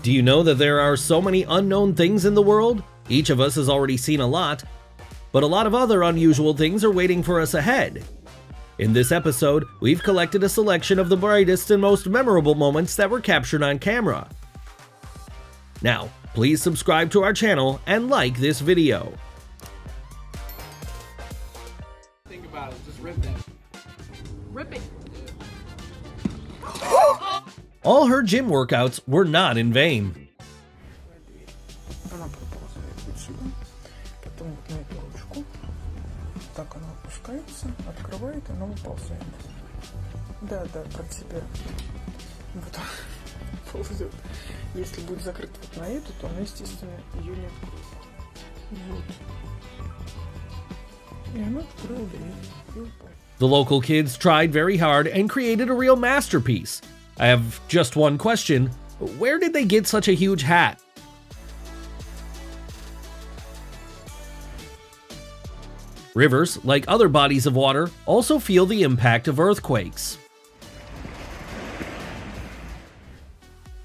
Do you know that there are so many unknown things in the world? Each of us has already seen a lot, but a lot of other unusual things are waiting for us ahead. In this episode, we've collected a selection of the brightest and most memorable moments that were captured on camera. Now, please subscribe to our channel and like this video. Think about it, just rip that. Rip it. All her gym workouts were not in vain. Она проползает вот сюда, потом вот на эту ручку. Так она опускается, открывает, и она выползает. Да, про тебя. Вот она ползет. Если будет закрыта вот на эту, то она, естественно, ее не откроет. Вот. И она открыла дверь и упала. The local kids tried very hard and created a real masterpiece. I have just one question. Where did they get such a huge hat? Rivers, like other bodies of water, also feel the impact of earthquakes.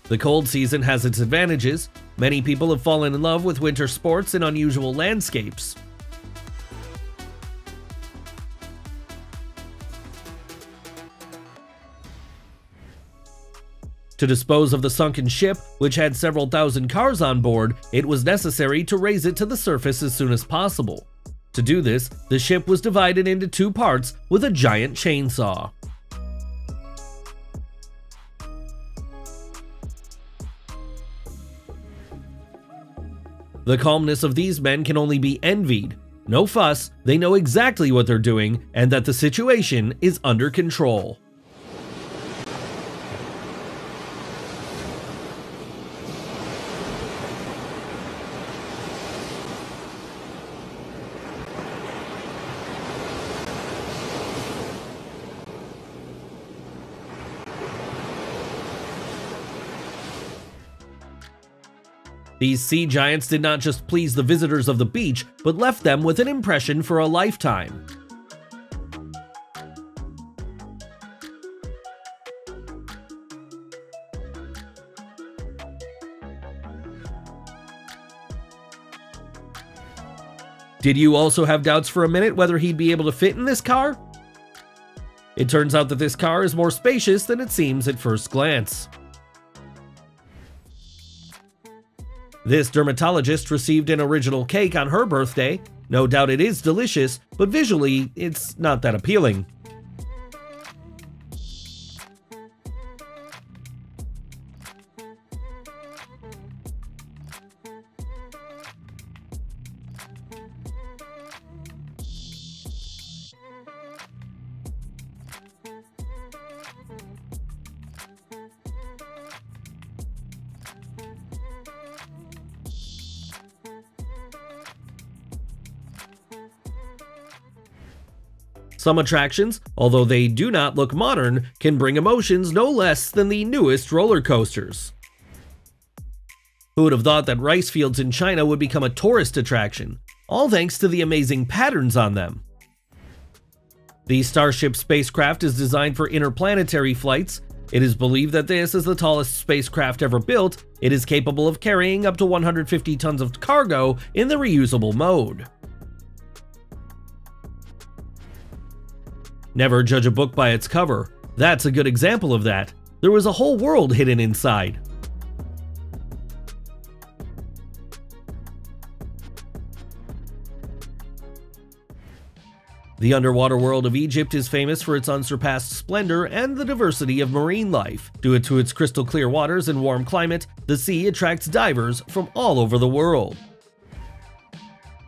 The cold season has its advantages. Many people have fallen in love with winter sports and unusual landscapes. To dispose of the sunken ship, which had several thousand cars on board, it was necessary to raise it to the surface as soon as possible. To do this, the ship was divided into two parts with a giant chainsaw. The calmness of these men can only be envied. No fuss, they know exactly what they're doing and that the situation is under control. These sea giants did not just please the visitors of the beach, but left them with an impression for a lifetime. Did you also have doubts for a minute whether he'd be able to fit in this car? It turns out that this car is more spacious than it seems at first glance. This dermatologist received an original cake on her birthday. No doubt it is delicious, but visually, it's not that appealing. Some attractions, although they do not look modern, can bring emotions no less than the newest roller coasters. Who would have thought that rice fields in China would become a tourist attraction, all thanks to the amazing patterns on them. The Starship spacecraft is designed for interplanetary flights. It is believed that this is the tallest spacecraft ever built. It is capable of carrying up to 150 tons of cargo in the reusable mode. Never judge a book by its cover. That's a good example of that. There was a whole world hidden inside. The underwater world of Egypt is famous for its unsurpassed splendor and the diversity of marine life. Due to its crystal clear waters and warm climate, the sea attracts divers from all over the world.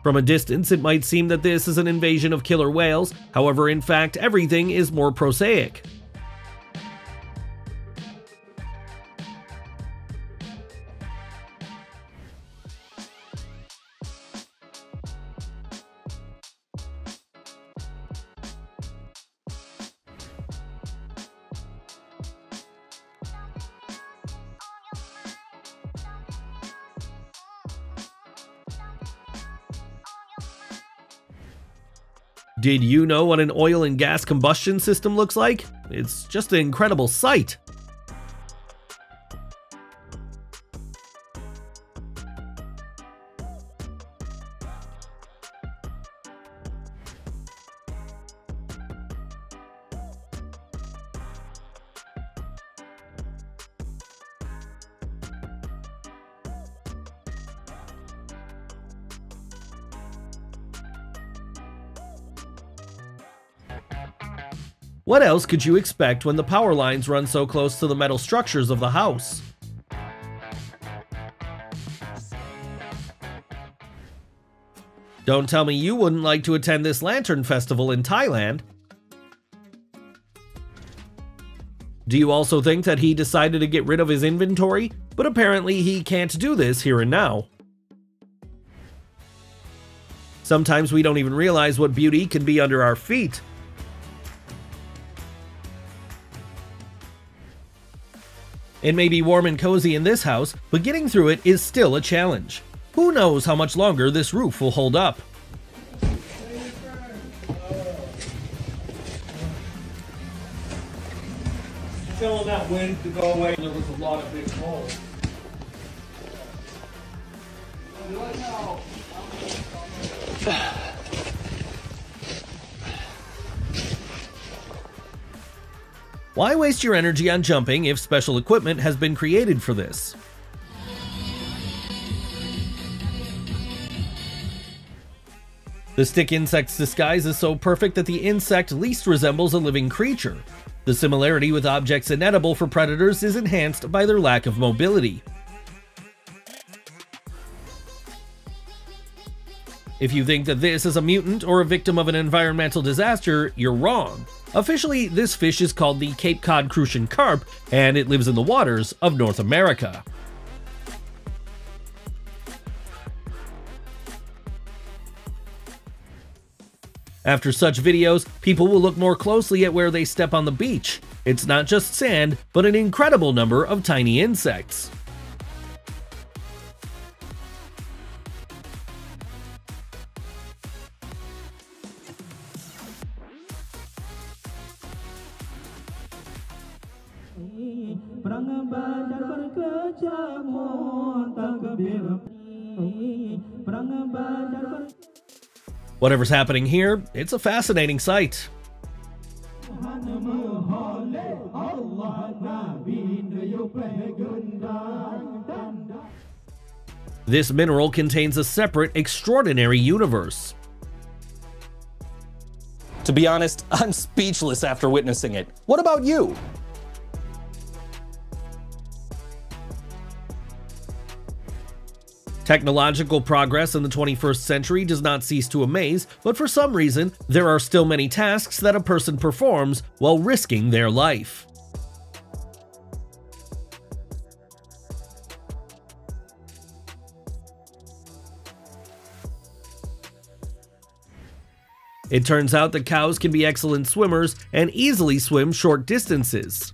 From a distance, it might seem that this is an invasion of killer whales. However, in fact, everything is more prosaic. Did you know what an oil and gas combustion system looks like? It's just an incredible sight. What else could you expect when the power lines run so close to the metal structures of the house? Don't tell me you wouldn't like to attend this lantern festival in Thailand. Do you also think that he decided to get rid of his inventory? But apparently he can't do this here and now. Sometimes we don't even realize what beauty can be under our feet. It may be warm and cozy in this house, but getting through it is still a challenge. Who knows how much longer this roof will hold up? Telling that wind to go away. There was a lot of big holes. Why waste your energy on jumping if special equipment has been created for this? The stick insect's disguise is so perfect that the insect least resembles a living creature. The similarity with objects inedible for predators is enhanced by their lack of mobility. If you think that this is a mutant or a victim of an environmental disaster, you're wrong. Officially, this fish is called the Cape Cod crucian carp, and it lives in the waters of North America. After such videos, people will look more closely at where they step on the beach. It's not just sand, but an incredible number of tiny insects. Whatever's happening here, it's a fascinating sight. This mineral contains a separate, extraordinary universe. To be honest, I'm speechless after witnessing it. What about you? Technological progress in the 21st century does not cease to amaze, but for some reason, there are still many tasks that a person performs while risking their life. It turns out that cows can be excellent swimmers and easily swim short distances.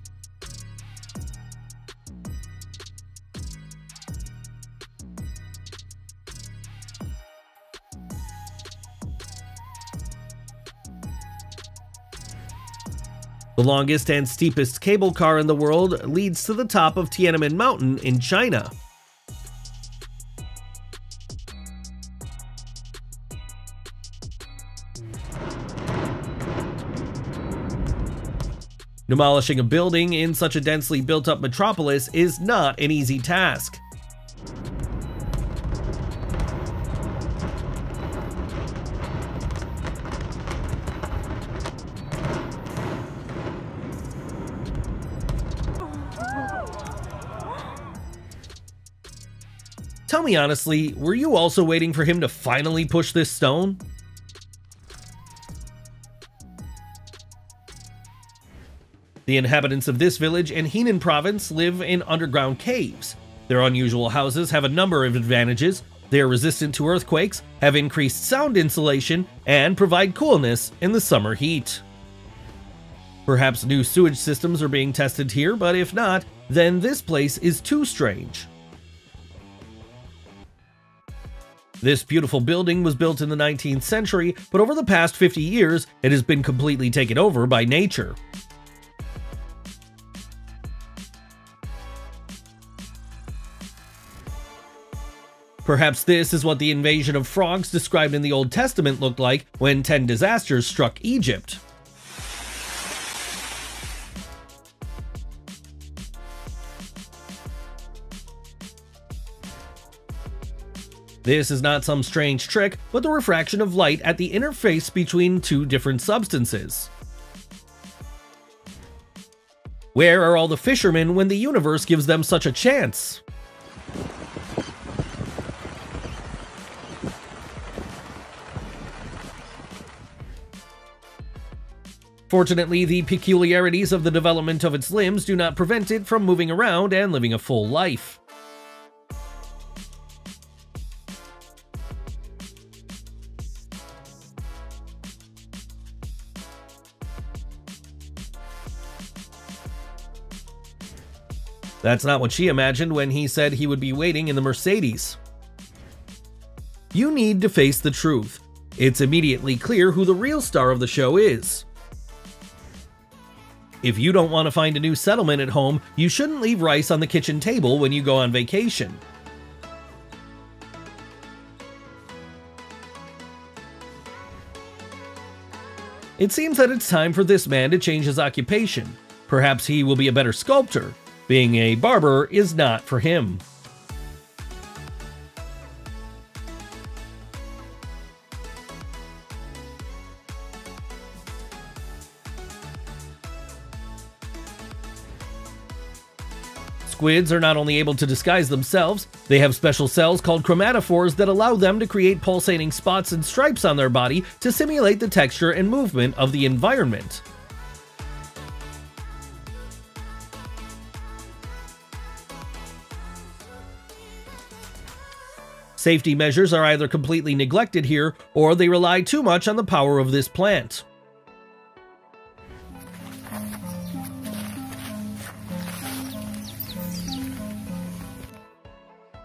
The longest and steepest cable car in the world leads to the top of Tiananmen Mountain in China. Demolishing a building in such a densely built-up metropolis is not an easy task. Tell me honestly, were you also waiting for him to finally push this stone? The inhabitants of this village in Henan province live in underground caves. Their unusual houses have a number of advantages. They are resistant to earthquakes, have increased sound insulation, and provide coolness in the summer heat. Perhaps new sewage systems are being tested here, but if not, then this place is too strange. This beautiful building was built in the 19th century, but over the past 50 years, it has been completely taken over by nature. Perhaps this is what the invasion of frogs described in the Old Testament looked like when 10 disasters struck Egypt. This is not some strange trick, but the refraction of light at the interface between two different substances. Where are all the fishermen when the universe gives them such a chance? Fortunately, the peculiarities of the development of its limbs do not prevent it from moving around and living a full life. That's not what she imagined when he said he would be waiting in the Mercedes. You need to face the truth. It's immediately clear who the real star of the show is. If you don't want to find a new settlement at home, you shouldn't leave rice on the kitchen table when you go on vacation. It seems that it's time for this man to change his occupation. Perhaps he will be a better sculptor. Being a barber is not for him. Squids are not only able to disguise themselves, they have special cells called chromatophores that allow them to create pulsating spots and stripes on their body to simulate the texture and movement of the environment. Safety measures are either completely neglected here, or they rely too much on the power of this plant.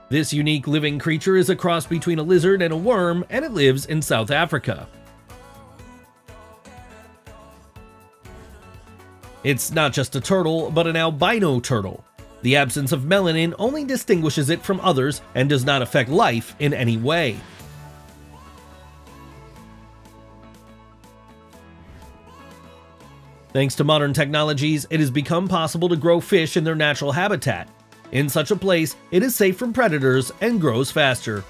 This unique living creature is a cross between a lizard and a worm, and it lives in South Africa. It's not just a turtle, but an albino turtle. The absence of melanin only distinguishes it from others and does not affect life in any way. Thanks to modern technologies, it has become possible to grow fish in their natural habitat. In such a place, it is safe from predators and grows faster.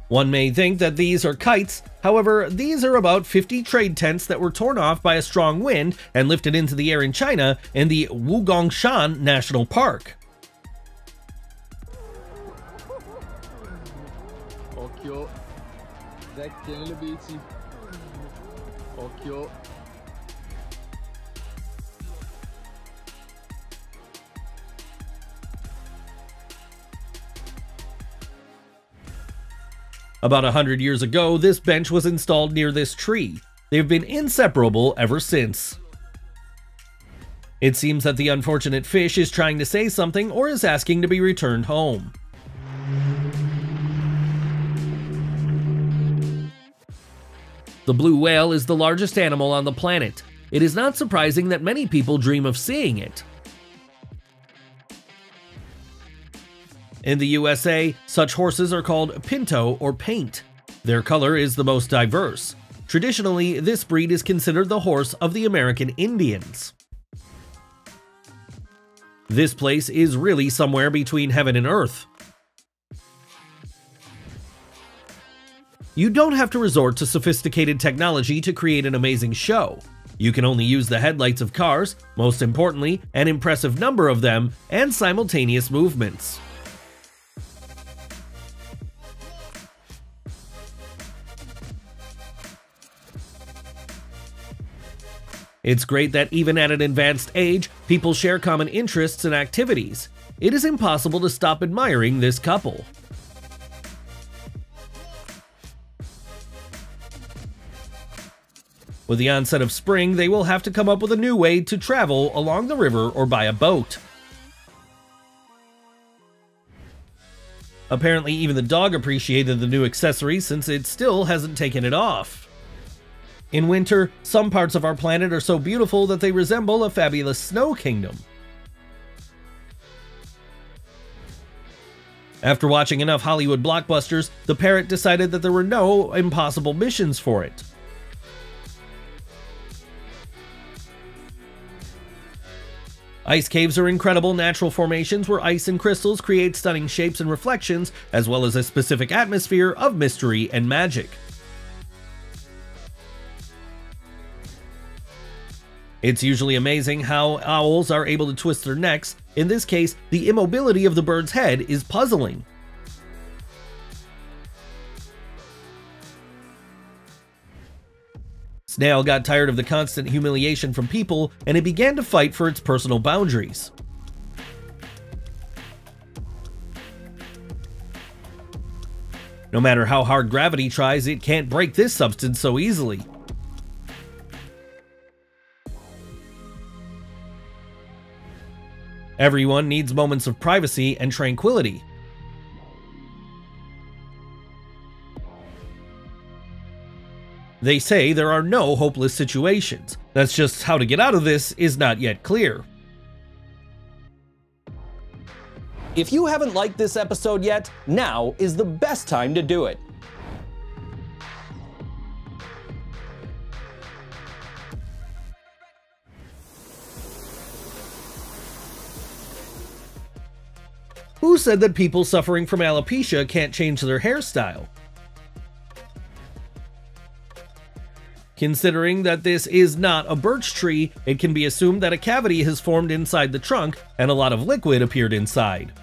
One may think that these are kites, however, these are about 50 trade tents that were torn off by a strong wind and lifted into the air in China in the Wugongshan National Park. About 100 years ago, this bench was installed near this tree. They've been inseparable ever since. It seems that the unfortunate fish is trying to say something or is asking to be returned home. The blue whale is the largest animal on the planet. It is not surprising that many people dream of seeing it. In the USA, such horses are called pinto or paint. Their color is the most diverse. Traditionally, this breed is considered the horse of the American Indians. This place is really somewhere between heaven and earth. You don't have to resort to sophisticated technology to create an amazing show. You can only use the headlights of cars, most importantly, an impressive number of them, and simultaneous movements. It's great that even at an advanced age, people share common interests and activities. It is impossible to stop admiring this couple. With the onset of spring, they will have to come up with a new way to travel along the river or by a boat. Apparently, even the dog appreciated the new accessory since it still hasn't taken it off. In winter, some parts of our planet are so beautiful that they resemble a fabulous snow kingdom. After watching enough Hollywood blockbusters, the parrot decided that there were no impossible missions for it. Ice caves are incredible natural formations where ice and crystals create stunning shapes and reflections, as well as a specific atmosphere of mystery and magic. It's usually amazing how owls are able to twist their necks. In this case, the immobility of the bird's head is puzzling. Snail got tired of the constant humiliation from people, and it began to fight for its personal boundaries. No matter how hard gravity tries, it can't break this substance so easily. Everyone needs moments of privacy and tranquility. They say there are no hopeless situations. That's just how to get out of this is not yet clear. If you haven't liked this episode yet, now is the best time to do it. Who said that people suffering from alopecia can't change their hairstyle? Considering that this is not a birch tree, it can be assumed that a cavity has formed inside the trunk and a lot of liquid appeared inside.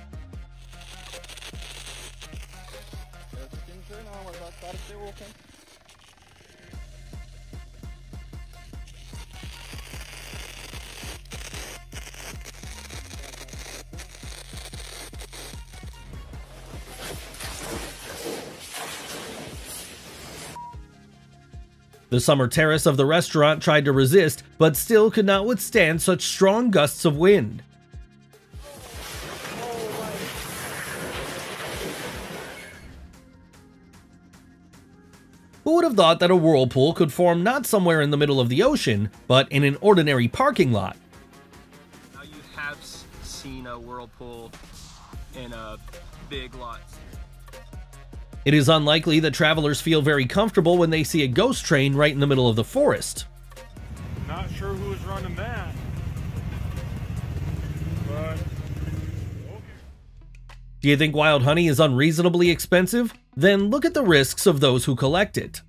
The summer terrace of the restaurant tried to resist, but still could not withstand such strong gusts of wind. Who would have thought that a whirlpool could form not somewhere in the middle of the ocean, but in an ordinary parking lot? Now you have seen a whirlpool in a big lot. It is unlikely that travelers feel very comfortable when they see a ghost train right in the middle of the forest. Not sure who was running that, but Do you think wild honey is unreasonably expensive? Then look at the risks of those who collect it.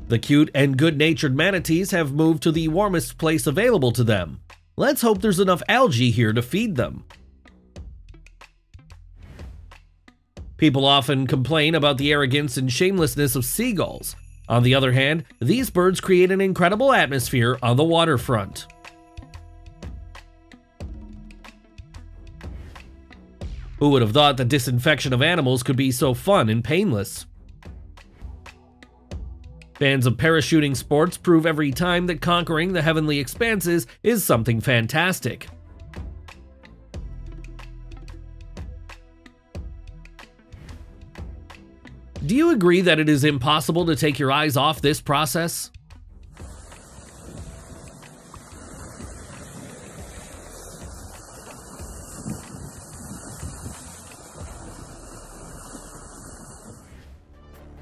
The cute and good-natured manatees have moved to the warmest place available to them. Let's hope there's enough algae here to feed them. People often complain about the arrogance and shamelessness of seagulls. On the other hand, these birds create an incredible atmosphere on the waterfront. Who would have thought that disinfection of animals could be so fun and painless? Fans of parachuting sports prove every time that conquering the heavenly expanses is something fantastic. Do you agree that it is impossible to take your eyes off this process?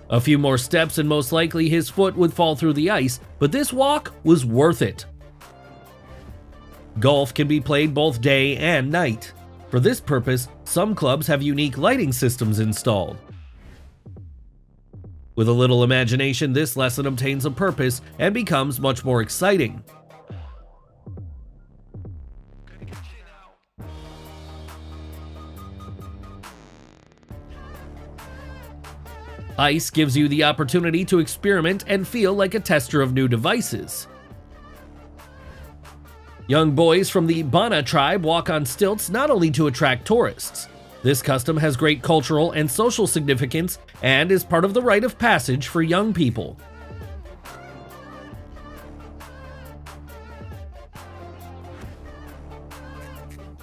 A few more steps and most likely his foot would fall through the ice, but this walk was worth it. Golf can be played both day and night. For this purpose, some clubs have unique lighting systems installed. With a little imagination, this lesson obtains a purpose and becomes much more exciting. Ice gives you the opportunity to experiment and feel like a tester of new devices. Young boys from the Bana tribe walk on stilts not only to attract tourists. This custom has great cultural and social significance and is part of the rite of passage for young people.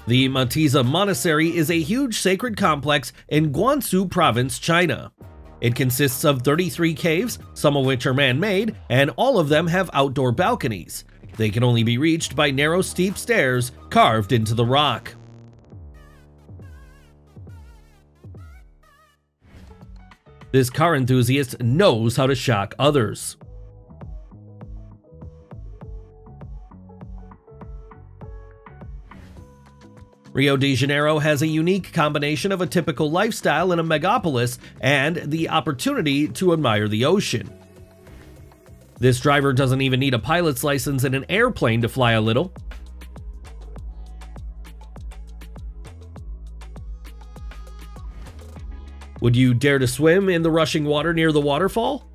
The Matiza Monastery is a huge sacred complex in Guangsu Province, China. It consists of 33 caves, some of which are man-made, and all of them have outdoor balconies. They can only be reached by narrow, steep stairs carved into the rock. This car enthusiast knows how to shock others. Rio de Janeiro has a unique combination of a typical lifestyle in a megapolis and the opportunity to admire the ocean. This driver doesn't even need a pilot's license in an airplane to fly a little. Would you dare to swim in the rushing water near the waterfall?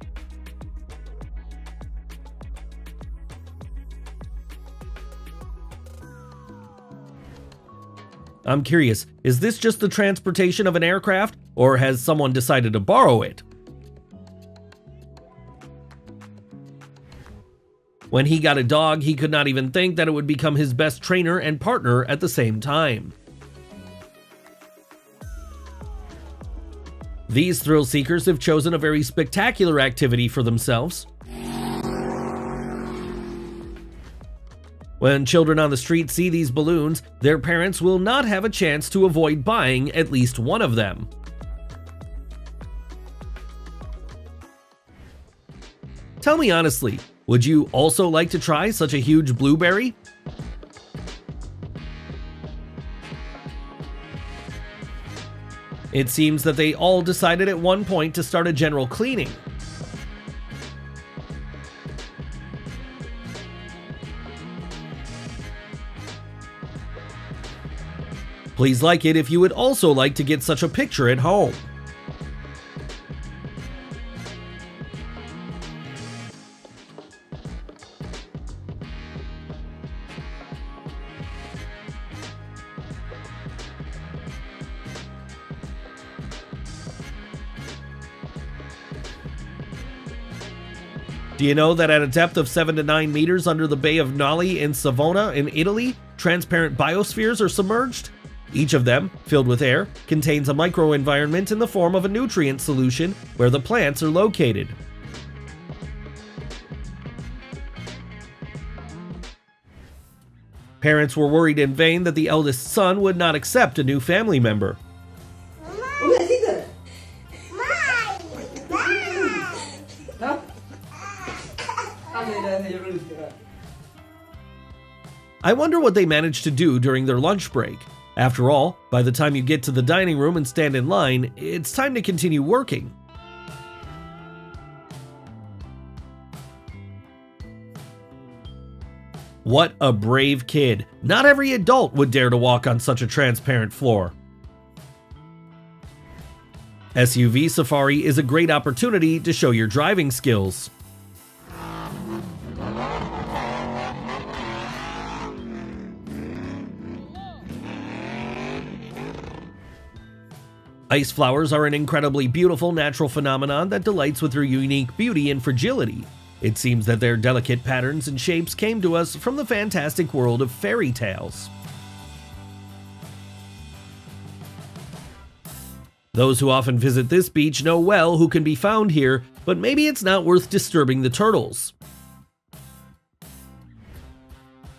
I'm curious, is this just the transportation of an aircraft, or has someone decided to borrow it? When he got a dog, he could not even think that it would become his best trainer and partner at the same time. These thrill seekers have chosen a very spectacular activity for themselves. When children on the street see these balloons, their parents will not have a chance to avoid buying at least one of them. Tell me honestly, would you also like to try such a huge blueberry? It seems that they all decided at one point to start a general cleaning. Please like it if you would also like to get such a picture at home. Do you know that at a depth of 7 to 9 meters under the Bay of Noli in Savona in Italy, transparent biospheres are submerged? Each of them, filled with air, contains a microenvironment in the form of a nutrient solution where the plants are located. Parents were worried in vain that the eldest son would not accept a new family member. I wonder what they managed to do during their lunch break. After all, by the time you get to the dining room and stand in line, it's time to continue working. What a brave kid. Not every adult would dare to walk on such a transparent floor. SUV Safari is a great opportunity to show your driving skills. Ice flowers are an incredibly beautiful natural phenomenon that delights with their unique beauty and fragility. It seems that their delicate patterns and shapes came to us from the fantastic world of fairy tales. Those who often visit this beach know well who can be found here, but maybe it's not worth disturbing the turtles.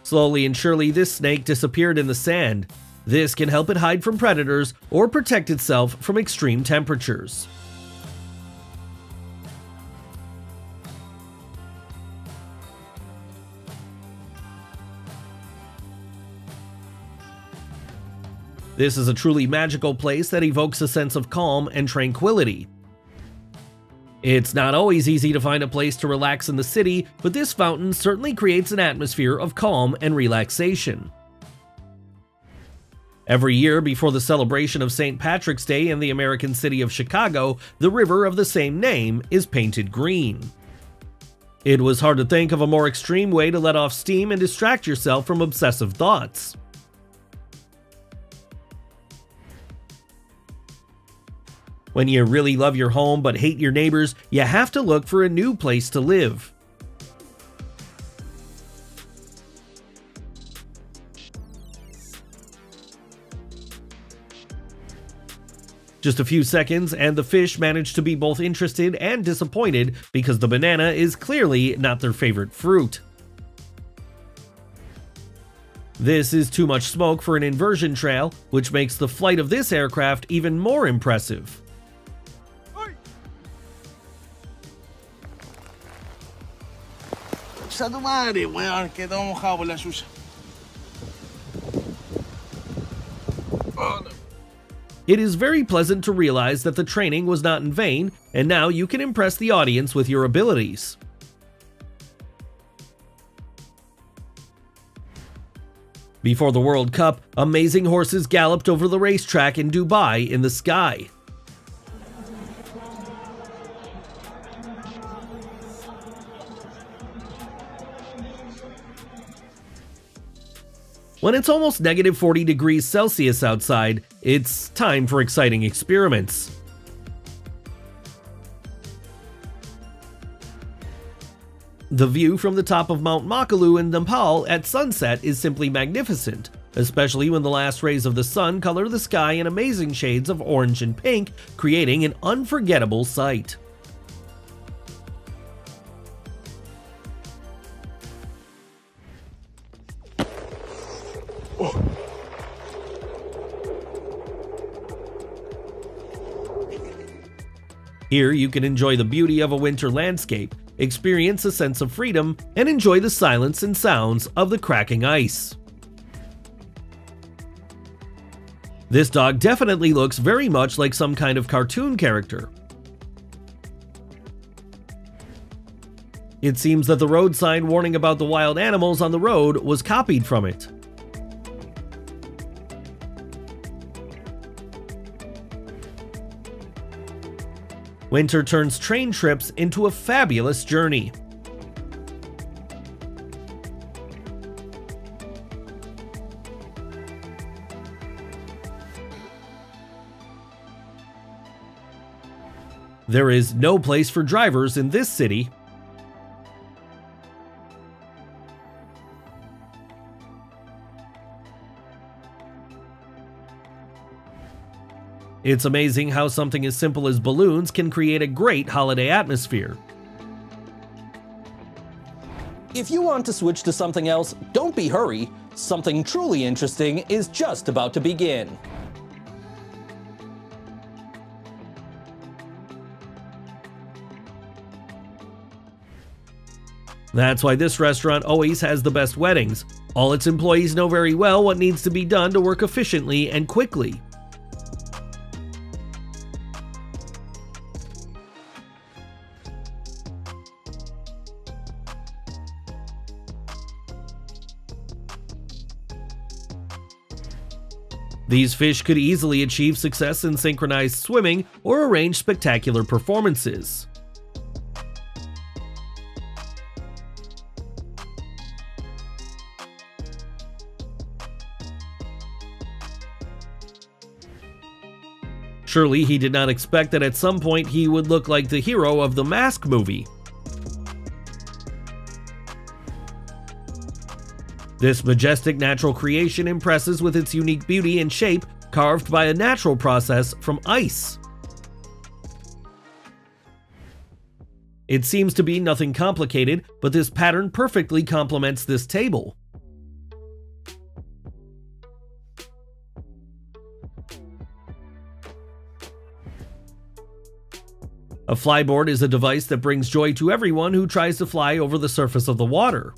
Slowly and surely, this snake disappeared in the sand. This can help it hide from predators or protect itself from extreme temperatures. This is a truly magical place that evokes a sense of calm and tranquility. It's not always easy to find a place to relax in the city, but this fountain certainly creates an atmosphere of calm and relaxation. Every year before the celebration of St. Patrick's Day in the American city of Chicago, the river of the same name is painted green. It was hard to think of a more extreme way to let off steam and distract yourself from obsessive thoughts. When you really love your home but hate your neighbors, you have to look for a new place to live. Just a few seconds and the fish manage to be both interested and disappointed because the banana is clearly not their favorite fruit. This is too much smoke for an inversion trail, which makes the flight of this aircraft even more impressive. concha tu madre, weón, quedó mojado por la suya. Oh, no. It is very pleasant to realize that the training was not in vain, and now you can impress the audience with your abilities. Before the World Cup, amazing horses galloped over the racetrack in Dubai in the sky. When it's almost negative 40 degrees Celsius outside, it's time for exciting experiments. The view from the top of Mount Makalu in Nepal at sunset is simply magnificent, especially when the last rays of the sun color the sky in amazing shades of orange and pink, creating an unforgettable sight. Here you can enjoy the beauty of a winter landscape, experience a sense of freedom, and enjoy the silence and sounds of the cracking ice. This dog definitely looks very much like some kind of cartoon character. It seems that the road sign warning about the wild animals on the road was copied from it. Winter turns train trips into a fabulous journey. There is no place for drivers in this city. It's amazing how something as simple as balloons can create a great holiday atmosphere. If you want to switch to something else, don't be hurry. Something truly interesting is just about to begin. That's why this restaurant always has the best weddings. All its employees know very well what needs to be done to work efficiently and quickly. These fish could easily achieve success in synchronized swimming or arrange spectacular performances. Surely he did not expect that at some point he would look like the hero of the Mask movie. This majestic natural creation impresses with its unique beauty and shape, carved by a natural process from ice. It seems to be nothing complicated, but this pattern perfectly complements this table. A flyboard is a device that brings joy to everyone who tries to fly over the surface of the water.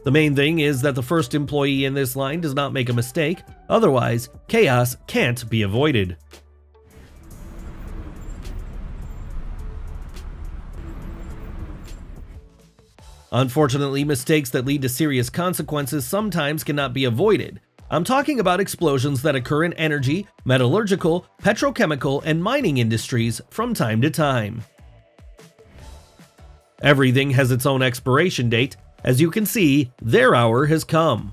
The main thing is that the first employee in this line does not make a mistake, otherwise, chaos can't be avoided. Unfortunately, mistakes that lead to serious consequences sometimes cannot be avoided. I'm talking about explosions that occur in energy, metallurgical, petrochemical, and mining industries from time to time. Everything has its own expiration date. As you can see, their hour has come.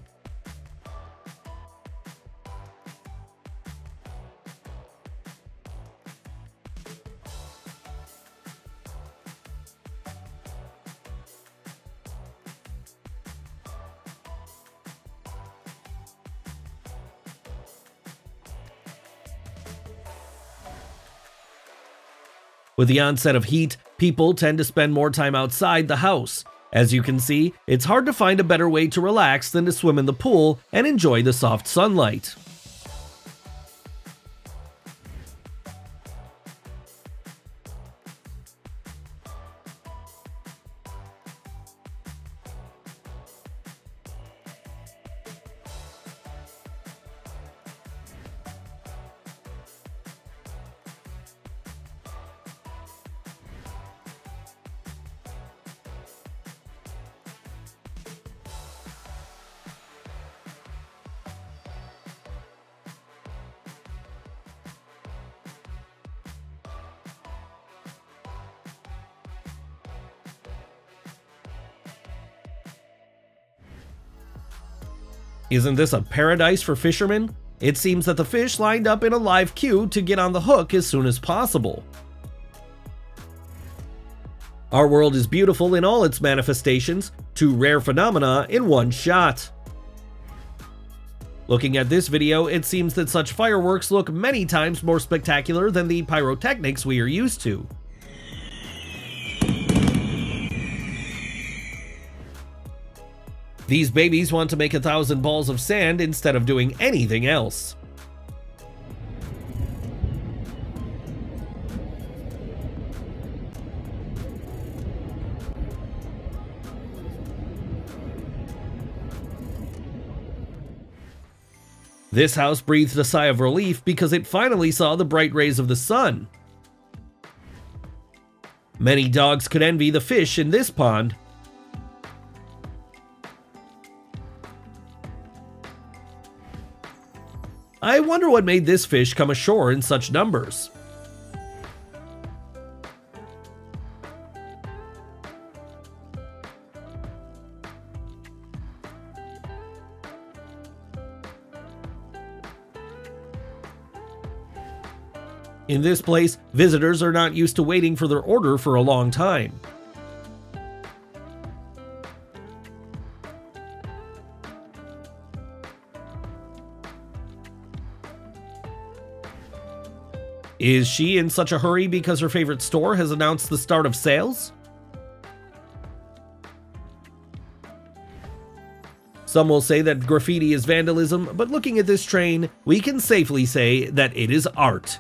With the onset of heat, people tend to spend more time outside the house. As you can see, it's hard to find a better way to relax than to swim in the pool and enjoy the soft sunlight. Isn't this a paradise for fishermen? It seems that the fish lined up in a live queue to get on the hook as soon as possible. Our world is beautiful in all its manifestations, two rare phenomena in one shot. Looking at this video, it seems that such fireworks look many times more spectacular than the pyrotechnics we are used to. These babies want to make 1,000 balls of sand instead of doing anything else. This house breathed a sigh of relief because it finally saw the bright rays of the sun. Many dogs could envy the fish in this pond. I wonder what made this fish come ashore in such numbers. In this place, visitors are not used to waiting for their order for a long time. Is she in such a hurry because her favorite store has announced the start of sales? Some will say that graffiti is vandalism, but looking at this train, we can safely say that it is art.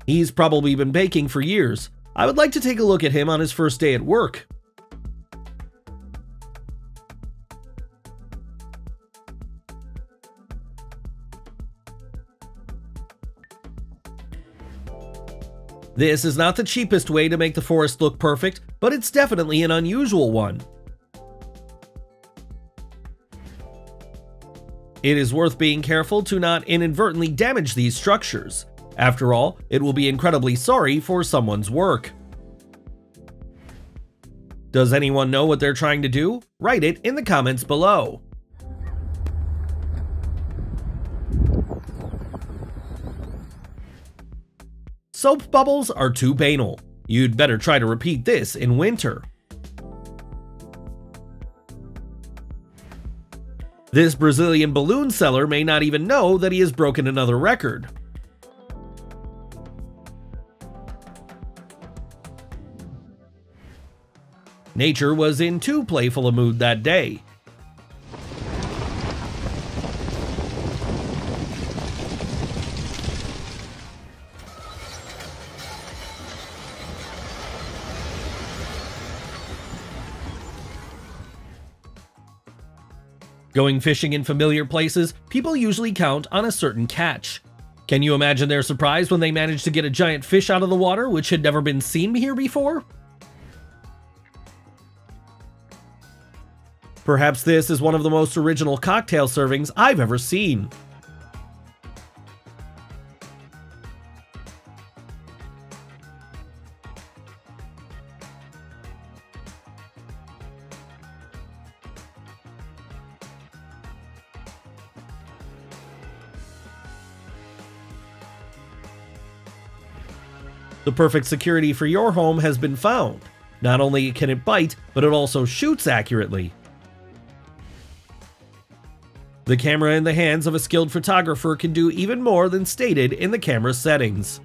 He's probably been baking for years. I would like to take a look at him on his first day at work. This is not the cheapest way to make the forest look perfect, but it's definitely an unusual one. It is worth being careful to not inadvertently damage these structures. After all, it will be incredibly sorry for someone's work. Does anyone know what they're trying to do? Write it in the comments below. Soap bubbles are too banal. You'd better try to repeat this in winter. This Brazilian balloon seller may not even know that he has broken another record. Nature was in too playful a mood that day. Going fishing in familiar places, people usually count on a certain catch. Can you imagine their surprise when they managed to get a giant fish out of the water which had never been seen here before? Perhaps this is one of the most original cocktail servings I've ever seen. The perfect security for your home has been found. Not only can it bite, but it also shoots accurately. The camera in the hands of a skilled photographer can do even more than stated in the camera settings.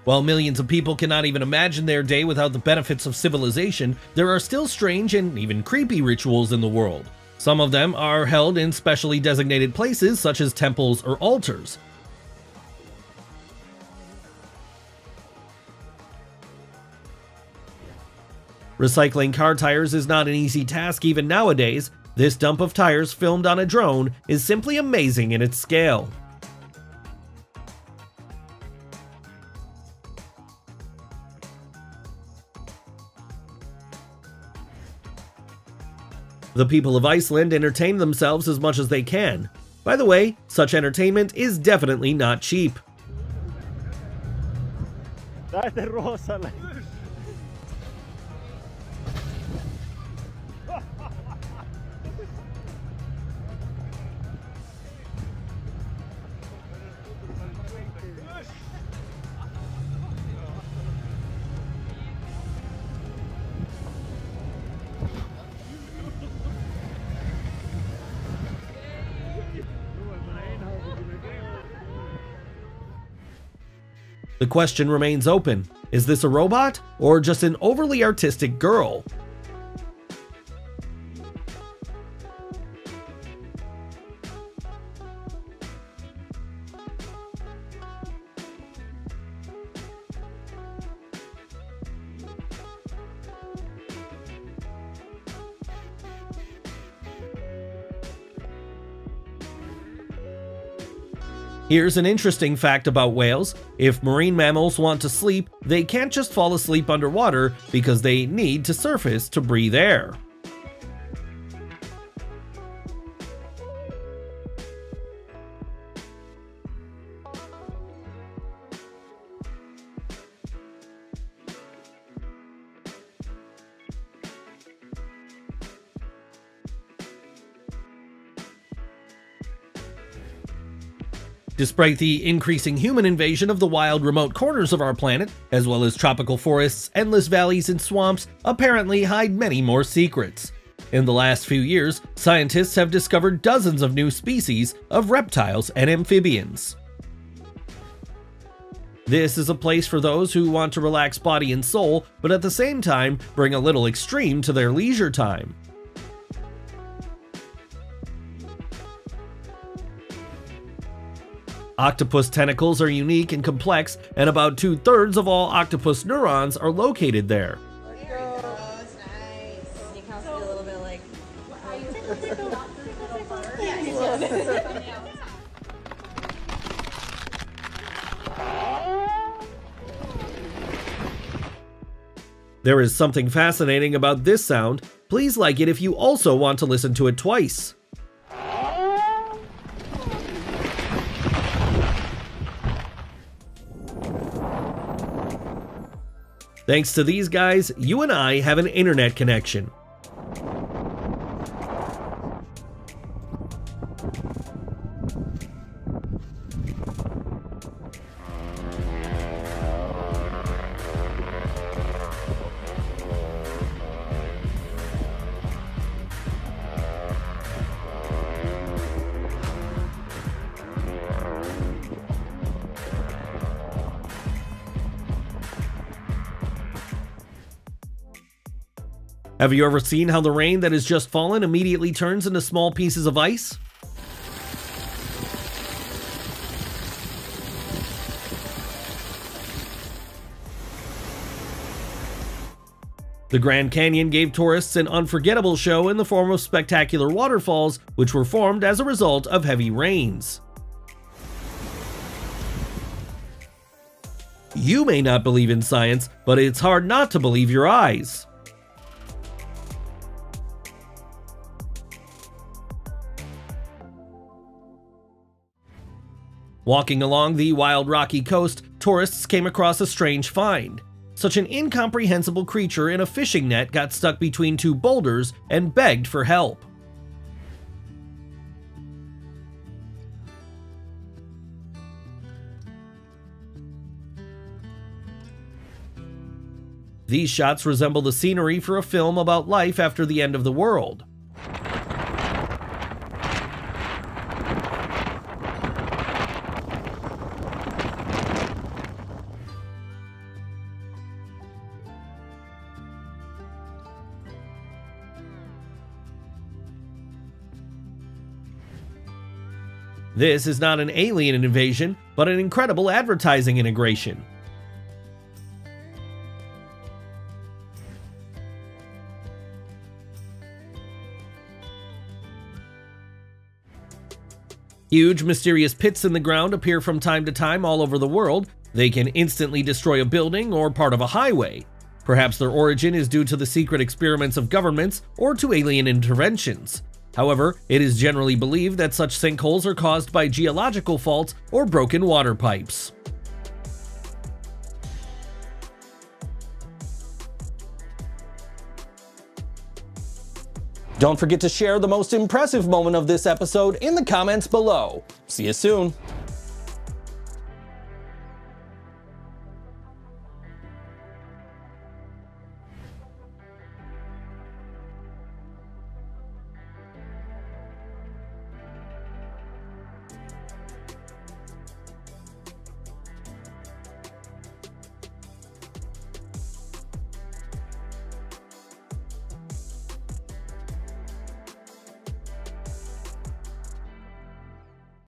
While millions of people cannot even imagine their day without the benefits of civilization, there are still strange and even creepy rituals in the world. Some of them are held in specially designated places such as temples or altars. Recycling car tires is not an easy task even nowadays. This dump of tires filmed on a drone is simply amazing in its scale. The people of Iceland entertain themselves as much as they can. By the way, such entertainment is definitely not cheap. The question remains open. Is this a robot or just an overly artistic girl? Here's an interesting fact about whales. If marine mammals want to sleep, they can't just fall asleep underwater because they need to surface to breathe air. Despite the increasing human invasion of the wild remote corners of our planet, as well as tropical forests, endless valleys and swamps apparently hide many more secrets. In the last few years, scientists have discovered dozens of new species of reptiles and amphibians. This is a place for those who want to relax body and soul, but at the same time bring a little extreme to their leisure time. Octopus tentacles are unique and complex, and about 2/3 of all octopus neurons are located there. There it goes, nice. You can also do a little bit like, There is something fascinating about this sound. Please like it if you also want to listen to it twice. Thanks to these guys, you and I have an internet connection. Have you ever seen how the rain that has just fallen immediately turns into small pieces of ice? The Grand Canyon gave tourists an unforgettable show in the form of spectacular waterfalls, which were formed as a result of heavy rains. You may not believe in science, but it's hard not to believe your eyes. Walking along the wild rocky coast, tourists came across a strange find. Such an incomprehensible creature in a fishing net got stuck between two boulders and begged for help. These shots resemble the scenery for a film about life after the end of the world. This is not an alien invasion, but an incredible advertising integration. Huge, mysterious pits in the ground appear from time to time all over the world. They can instantly destroy a building or part of a highway. Perhaps their origin is due to the secret experiments of governments or to alien interventions. However, it is generally believed that such sinkholes are caused by geological faults or broken water pipes. Don't forget to share the most impressive moment of this episode in the comments below. See you soon.